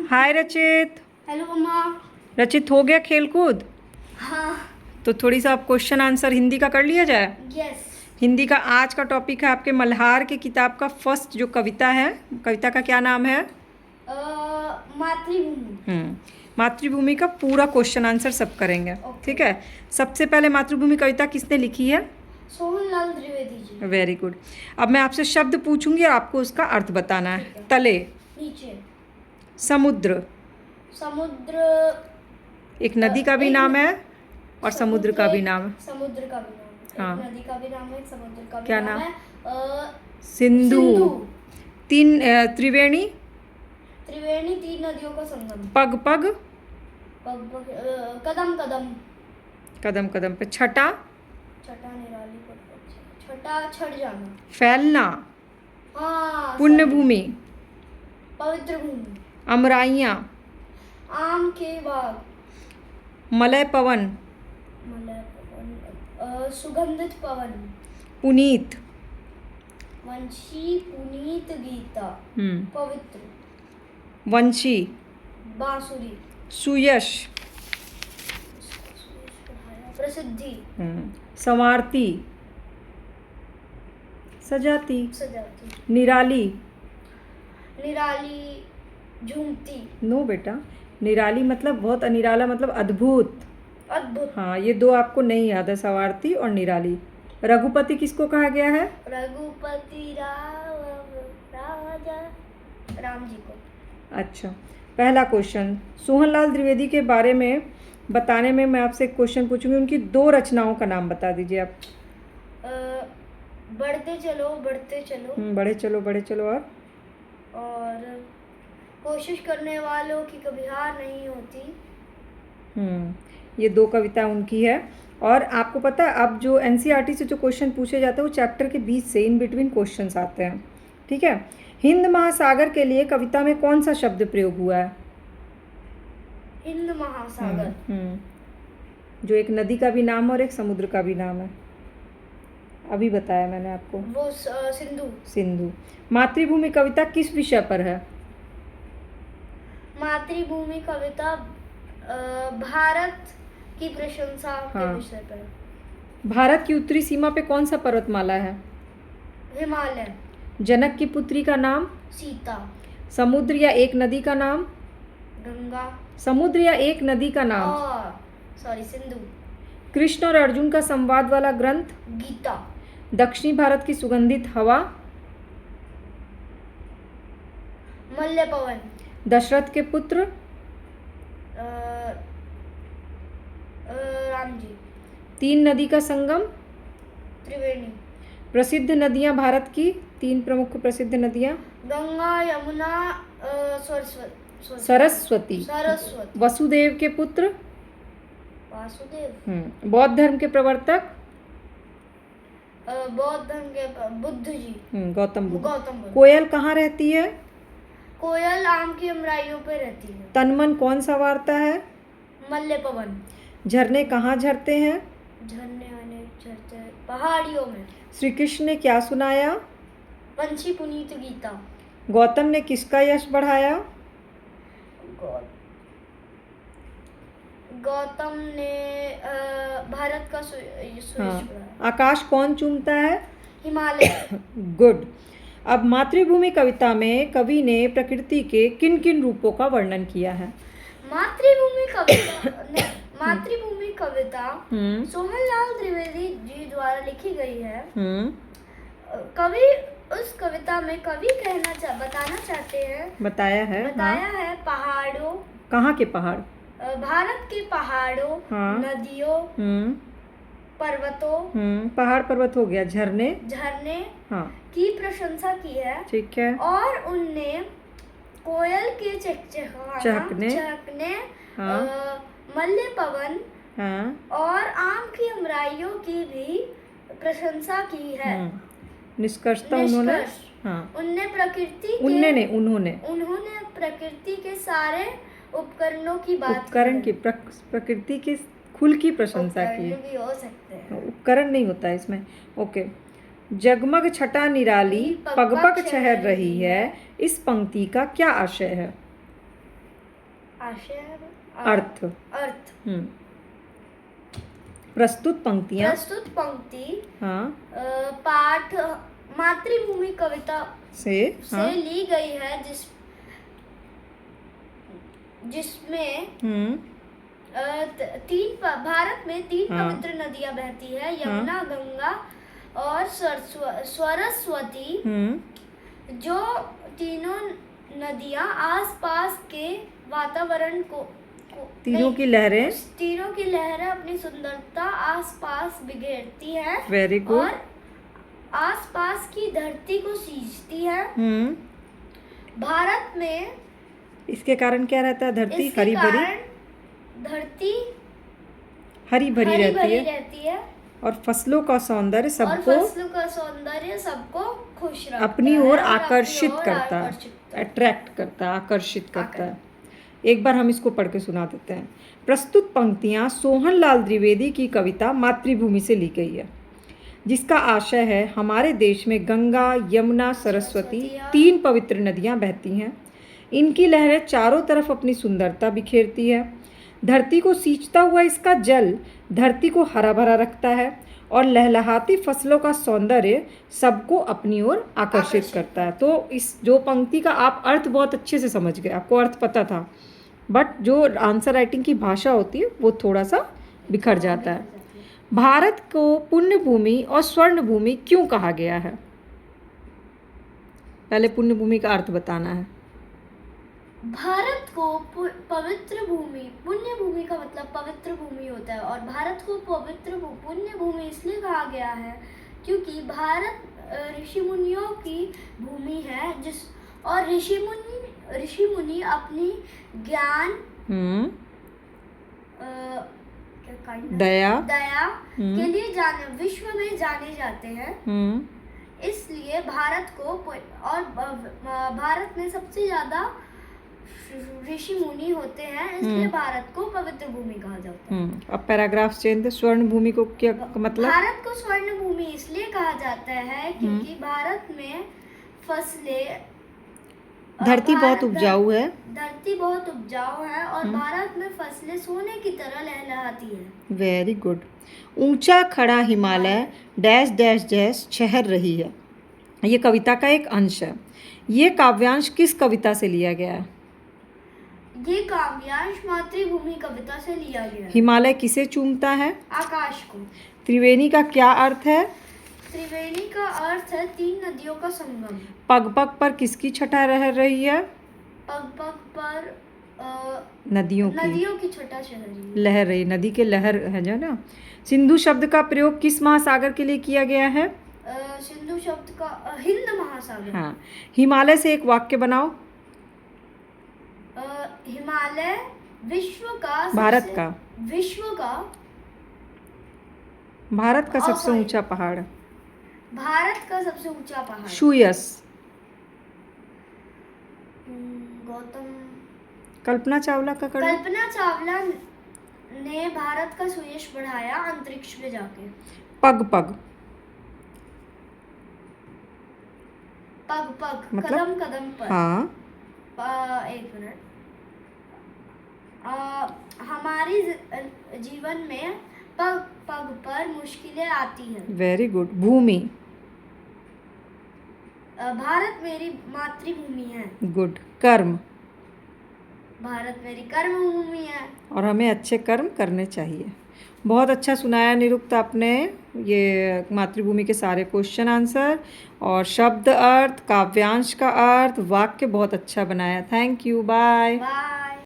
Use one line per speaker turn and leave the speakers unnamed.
हाय रचित।
हेलो मम्मा।
रचित, हो गया खेलकूद?
हाँ।
तो थोड़ी सा आप क्वेश्चन आंसर हिंदी का कर लिया जाए।
यस।
हिंदी का आज का टॉपिक है आपके मल्हार की किताब का फर्स्ट जो कविता है, कविता का क्या नाम है?
मातृभूमि।
मातृभूमि का पूरा क्वेश्चन आंसर सब करेंगे। ठीक है। सबसे पहले मातृभूमि कविता किसने लिखी है?
सोहनलाल त्रिवेदी जी।
Very good. अब मैं आपसे शब्द पूछूंगी और आपको उसका अर्थ बताना है। तले,
नीचे,
समुद्र,
समुद्र,
एक नदी का भी नाम है और समुद्र का भी नाम है।
समुद्र का भी नाम है।
हाँ।
एक नदी का भी नाम है, समुद्र का भी
क्या
नाम
नाम?
है।
सिंधु। तीन त्रिवेणी,
त्रिवेणी, तीन नदियों का संगम।
पग पग,
पग पग, कदम कदम,
कदम कदम पे। छटा,
छठा निराली, छठा छठ जाना।
फैलना,
हाँ।
पुण्य भूमि,
पवित्र भूमि,
अमराइयाँ,
आम के बाग,
मलय पवन,
मलय पवन, सुगंधित पवन,
पुनीत,
वंशी, पुनीत, गीता, पवित्र,
वंशी,
बांसुरी,
सुयश,
प्रसिद्धि,
संवारती, सजाती,
सजाती,
निराली।
निराली, झूमती।
नो बेटा, निराली मतलब बहुत, अनिराला मतलब अद्भुत।
अद्भुत।
हाँ, ये दो आपको नहीं याद है, संवारती और निराली। रघुपति किसको कहा गया है?
रघुपति राजा राम जी को।
अच्छा, पहला क्वेश्चन, सोहनलाल द्विवेदी के बारे में बताने में मैं आपसे एक क्वेश्चन पूछूंगी। उनकी दो रचनाओं का नाम बता दीजिए आप।
बढ़ते चलो बढ़ते चलो।
बढ़े चलो
और कोशिश करने वालों की कभी हार नहीं होती।
ये दो कविता उनकी है। और आपको पता है, अब जो एनसीईआरटी से जो क्वेश्चन पूछे जाते हैं वो चैप्टर के बीच से इन बिटवीन क्वेश्चंस आते हैं। ठीक है। हिंद महासागर के लिए कविता में कौन सा शब्द प्रयोग हुआ है?
हिंद महासागर।
जो एक नदी का भी नाम है और एक समुद्र का भी नाम है, अभी बताया मैंने आपको।
वो सिंधु।
सिंधु। मातृभूमि कविता किस विषय पर है?
मातृभूमि कविता भारत की प्रशंसा के विषय पर।
भारत की उत्तरी सीमा पे कौन सा पर्वतमाला है?
हिमालय।
जनक की पुत्री का नाम?
सीता।
समुद्र या एक नदी का नाम?
गंगा।
समुद्र या एक नदी का नाम?
सिंधु।
कृष्ण और अर्जुन का संवाद वाला ग्रंथ?
गीता।
दक्षिणी भारत की सुगंधित हवा?
मलय पवन।
दशरथ के पुत्र?
राम जी।
तीन नदी का संगम?
त्रिवेणी।
प्रसिद्ध नदियां भारत की, तीन प्रमुख प्रसिद्ध नदियां?
गंगा, यमुना,
सरस्वती। वसुदेव के पुत्र?
वासुदेव।
बौद्ध धर्म के प्रवर्तक?
बौद्ध धर्म के बुद्ध जी।
गौतम बुद्ध।
बुद्ध।
कोयल कहाँ रहती है?
कोयल आम की अमराइयों पे रहती है।
तनमन कौन संवारता है?
मलय पवन।
झरने कहाँ झरते हैं?
झरने अनेक झरते हैं पहाड़ियों में। श्री
कृष्ण ने क्या सुनाया?
वंशी, पुनीत, गीता।
गौतम ने किसका यश बढ़ाया?
गौतम ने भारत का यश बढ़ाया।
आकाश कौन चूमता है?
हिमालय।
गुड। अब मातृभूमि कविता में कवि ने प्रकृति के किन किन रूपों का वर्णन किया है?
मातृभूमि कविता सोहनलाल त्रिवेदी जी द्वारा लिखी गई है। कवि उस कविता में बताना चाहते हैं।
बताया है
पहाड़ों।
कहाँ के पहाड़?
भारत के पहाड़ों, नदियों, पर्वतों।
पहाड़ पर्वत हो गया। झरने
की प्रशंसा की है।
ठीक है। और
उनने कोयल के चहकने, मलय पवन और आम की अमराइयों की भी प्रशंसा की है।
निष्कर्षतः उन्होंने
प्रकृति के सारे उपकरणों की
प्रकृति की खुल की प्रशंसा की।
भी हो सकते हैं।
उपकरण नहीं होता है इसमें। ओके। जगमग छटा निराली, पगपग छहर रही है, इस पंक्ति का क्या आशय है?
आशय
अर्थ।
अर्थ।
प्रस्तुत पंक्तियाँ।
प्रस्तुत पंक्ति
हाँ
पाठ मातृभूमि कविता
से हाँ
ली गई है, जिसमें भारत में 3 पवित्र नदियां बहती है, यमुना, गंगा और सरस्वती। जो तीनों नदियां आसपास के वातावरण को तीनों की लहरें अपनी सुंदरता आसपास बिखेरती है।
Very good.
और आसपास की धरती को सींचती है। भारत में
इसके कारण क्या रहता है? धरती हरी भरी रहती है और फसलों का सौंदर्य सबको
खुश रखता
अपनी
है
ओर
और
आकर्षित करता है, अट्रैक्ट करता है, आकर्षित करता है। एक बार हम इसको पढ़ के सुना देते हैं। प्रस्तुत पंक्तियाँ सोहनलाल द्विवेदी की कविता मातृभूमि से ली गई है, जिसका आशय है हमारे देश में गंगा, यमुना, सरस्वती 3 पवित्र नदियाँ बहती हैं। इनकी लहरें चारों तरफ अपनी सुंदरता बिखेरती है। धरती को सींचता हुआ इसका जल धरती को हरा भरा रखता है और लहलहाती फसलों का सौंदर्य सबको अपनी ओर आकर्षित करता है। तो इस जो पंक्ति का आप अर्थ बहुत अच्छे से समझ गए, आपको अर्थ पता था, बट जो आंसर राइटिंग की भाषा होती है वो थोड़ा सा बिखर जाता है। भारत को पुण्य भूमि और स्वर्ण भूमि क्यों कहा गया है? पहले पुण्य भूमि का अर्थ बताना है।
भारत को पवित्र भूमि, पुण्य भूमि का मतलब पवित्र भूमि होता है, और भारत को पवित्र पुण्य भूमि इसलिए कहा गया है क्योंकि भारत ऋषि मुनियों की भूमि है, और ऋषि मुनि अपनी ज्ञान,
दया
के लिए विश्व में जाने जाते हैं। इसलिए भारत को, और भारत में सबसे ज्यादा ऋषि मुनि होते हैं, इसलिए भारत को पवित्र भूमि कहा जाता है।
अब पैराग्राफ चेंज। स्वर्ण भूमि को क्या मतलब?
भारत को स्वर्ण भूमि इसलिए कहा जाता है क्योंकि भारत में फसलें,
धरती बहुत उपजाऊ है।
और भारत में फसलें सोने की तरह लहलहाती है।
Very good. ऊंचा खड़ा हिमालय डैश डैश डैश छहर रही है, ये कविता का एक अंश है। ये काव्यांश किस कविता से लिया गया है?
ये काव्यांश मातृभूमि कविता से लिया गया है।
हिमालय किसे चूमता है?
आकाश को।
त्रिवेणी का क्या अर्थ है?
त्रिवेणी का अर्थ है 3 नदियों का संगम।
पग पग पर किसकी छटा रह रही है?
पग पग पर
नदियों
की छटा
लहर रही, नदी के लहर है जो ना। सिंधु शब्द का प्रयोग किस महासागर के लिए किया गया है?
सिंधु शब्द का हिंद महासागर।
हाँ। हिमालय से एक वाक्य बनाओ।
हिमालय
भारत का सबसे ऊंचा पहाड़।
भारत का सबसे ऊंचा पहाड़।
सुयश।
गौतम।
कल्पना चावला
ने भारत का सुयश बढ़ाया अंतरिक्ष में जाके।
पग पग
मतलब? कदम कदम पर।
हाँ।
एक मिनट। हमारी जीवन में पग पग पर मुश्किलें आती हैं।
Very good. भूमि।
भारत मेरी मातृभूमि है।
गुड। कर्म।
भारत मेरी कर्म भूमि है
और हमें अच्छे कर्म करने चाहिए। बहुत अच्छा सुनाया निरुक्त आपने, ये मातृभूमि के सारे क्वेश्चन आंसर और शब्द अर्थ, काव्यांश का अर्थ, वाक्य बहुत अच्छा बनाया। Thank you. बाय।